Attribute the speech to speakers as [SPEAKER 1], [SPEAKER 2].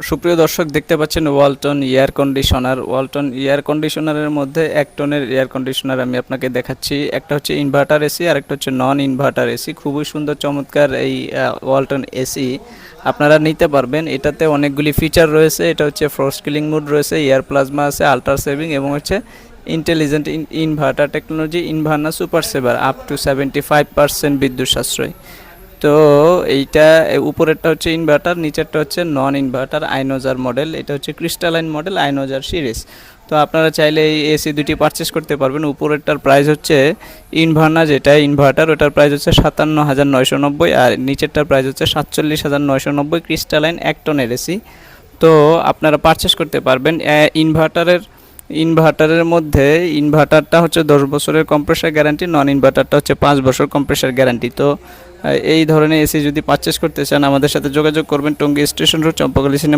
[SPEAKER 1] সুপ্রিয় দর্শক, দেখতে পাচ্ছেন ওয়ালটন এয়ার কন্ডিশনারের মধ্যে এক টনের এয়ার কন্ডিশনার আমি আপনাকে দেখাচ্ছি। একটা হচ্ছে ইনভার্টার এসি আর একটা হচ্ছে নন ইনভার্টার এসি। খুবই সুন্দর চমৎকার এই ওয়ালটন এসি আপনারা নিতে পারবেন। এটাতে অনেকগুলি ফিচার রয়েছে। এটা হচ্ছে ফ্রস্ট কিলিং মোড রয়েছে, এয়ার প্লাজমা আছে, আল্ট্রা সেভিং এবং হচ্ছে ইন্টেলিজেন্ট ইনভার্টার টেকনোলজি, ইনভার্না সুপার সেভার আপ টু 75% বিদ্যুৎ সাশ্রয়। তো এইটা উপরেরটা হচ্ছে ইনভার্টার, নিচেরটা হচ্ছে নন ইনভার্টার আইনোজার মডেল। এটা হচ্ছে ক্রিস্টালাইন মডেল আইনোজার সিরিজ। তো আপনারা চাইলে এই এসি দুটি পারচেস করতে পারবেন। উপরেরটার প্রাইস হচ্ছে ইনভার্না, যেটা ইনভার্টার, ওটার প্রাইস হচ্ছে 57,990, আর নিচেরটার প্রাইস হচ্ছে 47,990 ক্রিস্টালাইন এক টনের এসি। তো আপনারা পারচেস করতে পারবেন। ইনভার্টারের মধ্যে ইনভার্টারটা হচ্ছে 10 বছরের কম্প্রেসার গ্যারান্টি, নন ইনভার্টারটা হচ্ছে 5 বছর কম্প্রেসার গ্যারান্টি। তো এই ধরনের এসি যদি পারচেস করতে চান আমাদের সাথে যোগাযোগ করবেন। Tongi station road, Champakali cinema